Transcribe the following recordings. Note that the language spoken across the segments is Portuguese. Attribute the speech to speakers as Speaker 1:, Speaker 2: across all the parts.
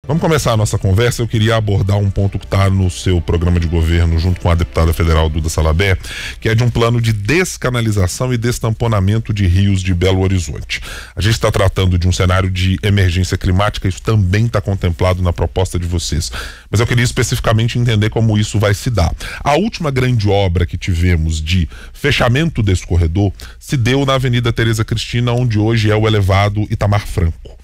Speaker 1: Vamos começar a nossa conversa. Eu queria abordar um ponto que está no seu programa de governo, junto com a deputada federal Duda Salabert, que é de um plano de descanalização e destamponamento de rios de Belo Horizonte. A gente está tratando de um cenário de emergência climática, isso também está contemplado na proposta de vocês. Mas eu queria especificamente entender como isso vai se dar. A última grande obra que tivemos de fechamento desse corredor se deu na Avenida Tereza Cristina, onde hoje é o elevado Itamar Franco.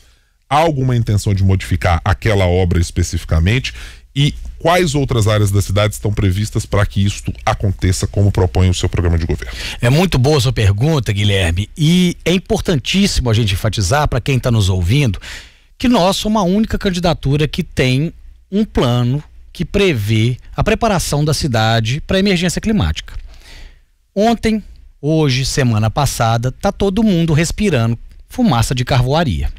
Speaker 1: Há alguma intenção de modificar aquela obra especificamente? E quais outras áreas da cidade estão previstas para que isto aconteça, como propõe o seu programa de governo?
Speaker 2: É muito boa a sua pergunta, Guilherme, e é importantíssimo a gente enfatizar para quem está nos ouvindo que nós somos a única candidatura que tem um plano que prevê a preparação da cidade para a emergência climática. Ontem, hoje, semana passada, está todo mundo respirando fumaça de carvoaria.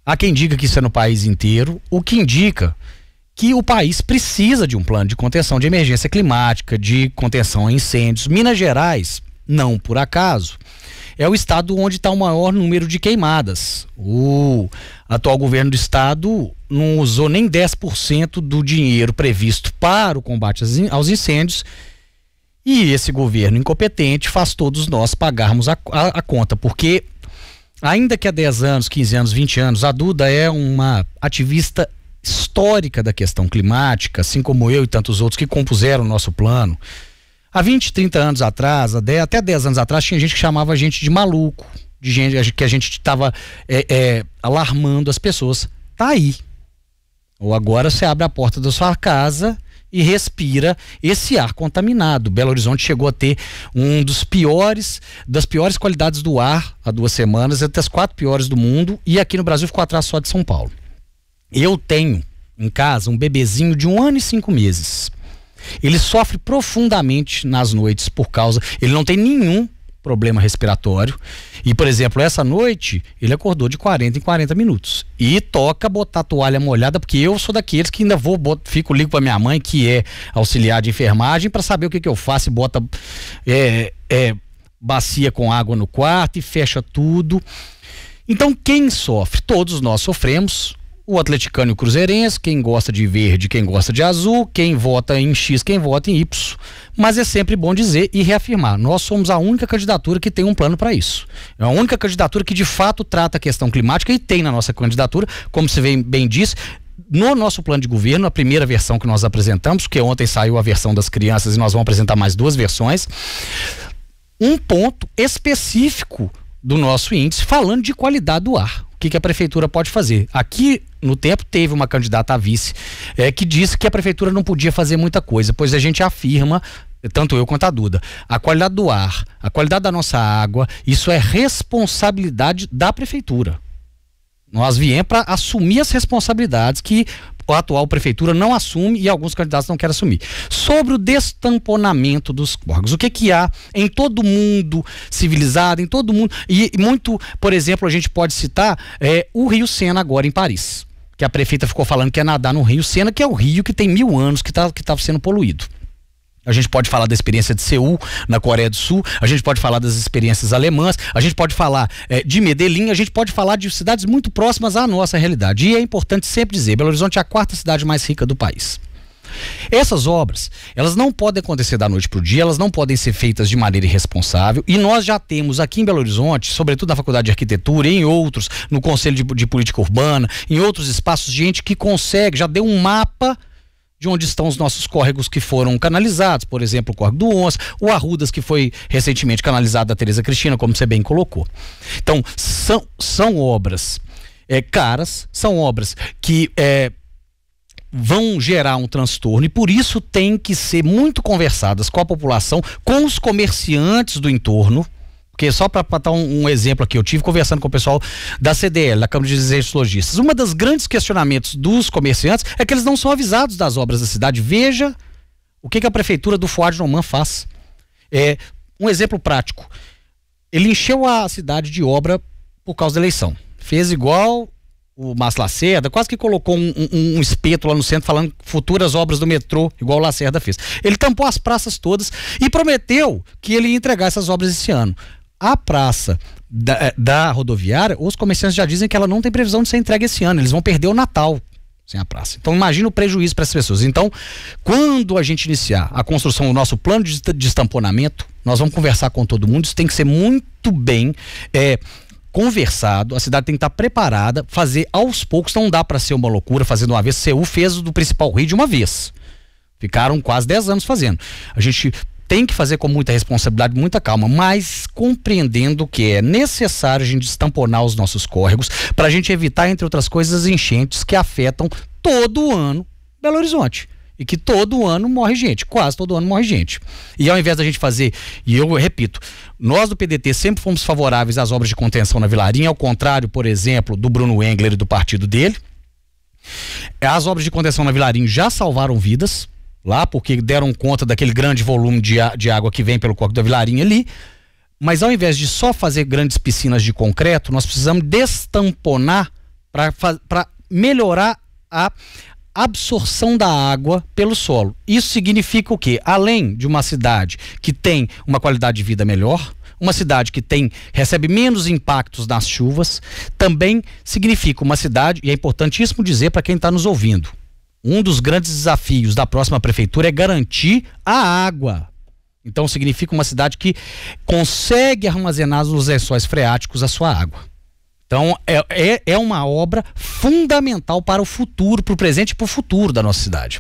Speaker 2: Há quem diga que isso é no país inteiro, o que indica que o país precisa de um plano de contenção de emergência climática, de contenção a incêndios. Minas Gerais, não por acaso, é o estado onde está o maior número de queimadas. O atual governo do estado não usou nem 10% do dinheiro previsto para o combate aos incêndios, e esse governo incompetente faz todos nós pagarmos a conta, porque ainda que há 10 anos, 15 anos, 20 anos, a Duda é uma ativista histórica da questão climática, assim como eu e tantos outros que compuseram o nosso plano. Há 20, 30 anos atrás, até 10 anos atrás, tinha gente que chamava a gente de maluco, de gente que a gente estava alarmando as pessoas. Tá aí. Ou agora você abre a porta da sua casa e respira esse ar contaminado. Belo Horizonte chegou a ter das piores qualidades do ar há 2 semanas, entre as 4 piores do mundo, e aqui no Brasil ficou atrás só de São Paulo. Eu tenho em casa um bebezinho de 1 ano e 5 meses. Ele sofre profundamente nas noites ele não tem nenhum problema respiratório. E, por exemplo, essa noite ele acordou de 40 em 40 minutos. E toca botar a toalha molhada, porque eu sou daqueles que ainda ligo pra minha mãe, que é auxiliar de enfermagem, para saber o que eu faço, e bota bacia com água no quarto e fecha tudo. Então, quem sofre? Todos nós sofremos. O atleticano e o cruzeirense, quem gosta de verde, quem gosta de azul, quem vota em X, quem vota em Y. Mas é sempre bom dizer e reafirmar, nós somos a única candidatura que tem um plano para isso. É a única candidatura que de fato trata a questão climática, e tem na nossa candidatura, como você bem disse, no nosso plano de governo, a primeira versão que nós apresentamos, porque ontem saiu a versão das crianças e nós vamos apresentar mais 2 versões, um ponto específico do nosso índice falando de qualidade do ar. O que a prefeitura pode fazer? Aqui no tempo teve uma candidata a vice que disse que a prefeitura não podia fazer muita coisa, pois a gente afirma, tanto eu quanto a Duda, a qualidade do ar, a qualidade da nossa água, isso é responsabilidade da prefeitura. Nós viemos para assumir as responsabilidades que a atual prefeitura não assume e alguns candidatos não querem assumir. Sobre o destamponamento dos córregos, o que há em todo mundo civilizado, em todo mundo, e muito, por exemplo, a gente pode citar o Rio Sena agora em Paris, que a prefeita ficou falando que ia nadar no Rio Sena, que é o rio que tem 1000 anos que tá sendo poluído. A gente pode falar da experiência de Seul, na Coreia do Sul, a gente pode falar das experiências alemãs, a gente pode falar de Medellín, a gente pode falar de cidades muito próximas à nossa realidade. E é importante sempre dizer, Belo Horizonte é a 4ª cidade mais rica do país. Essas obras, elas não podem acontecer da noite para o dia, elas não podem ser feitas de maneira irresponsável, e nós já temos aqui em Belo Horizonte, sobretudo na Faculdade de Arquitetura e em outros, no Conselho de Política Urbana, em outros espaços, gente que consegue, já deu um mapa de onde estão os nossos córregos que foram canalizados, por exemplo, o Córrego do Onça, o Arrudas, que foi recentemente canalizado da Tereza Cristina, como você bem colocou. Então, são obras caras, são obras que vão gerar um transtorno, e por isso tem que ser muito conversadas com a população, com os comerciantes do entorno. Porque só para dar um exemplo aqui, eu tive conversando com o pessoal da CDL, da Câmara de Dirigentes Lojistas. Uma das grandes questionamentos dos comerciantes é que eles não são avisados das obras da cidade. Veja o que a prefeitura do Fuad Noman faz. Um exemplo prático. Ele encheu a cidade de obra por causa da eleição. Fez igual o Márcio Lacerda, quase que colocou um espeto lá no centro falando futuras obras do metrô, igual o Lacerda fez. Ele tampou as praças todas e prometeu que ele ia entregar essas obras esse ano. A praça da rodoviária, os comerciantes já dizem que ela não tem previsão de ser entregue esse ano. Eles vão perder o Natal sem a praça. Então imagina o prejuízo para essas pessoas. Então, quando a gente iniciar a construção do nosso plano de estamponamento, nós vamos conversar com todo mundo. Isso tem que ser muito bem conversado, a cidade tem que estar preparada, fazer aos poucos. Não dá para ser uma loucura fazendo uma vez. Seul fez do principal rio de uma vez. Ficaram quase 10 anos fazendo. A gente tem que fazer com muita responsabilidade, muita calma, mas compreendendo que é necessário a gente estamponar os nossos córregos para a gente evitar, entre outras coisas, enchentes que afetam todo ano Belo Horizonte. E que todo ano morre gente, quase todo ano morre gente. E ao invés da gente fazer, e eu repito, nós do PDT sempre fomos favoráveis às obras de contenção na Vilarinha, ao contrário, por exemplo, do Bruno Engler e do partido dele. As obras de contenção na Vilarinha já salvaram vidas lá, porque deram conta daquele grande volume de água que vem pelo Córrego da Vilarinha ali. Mas ao invés de só fazer grandes piscinas de concreto, nós precisamos destamponar para melhorar a absorção da água pelo solo. Isso significa o quê? Além de uma cidade que tem uma qualidade de vida melhor, uma cidade que recebe menos impactos nas chuvas, também significa uma cidade, e é importantíssimo dizer para quem está nos ouvindo, um dos grandes desafios da próxima prefeitura é garantir a água. Então significa uma cidade que consegue armazenar nos lençóis freáticos a sua água. Então é uma obra fundamental para o futuro, para o presente e para o futuro da nossa cidade.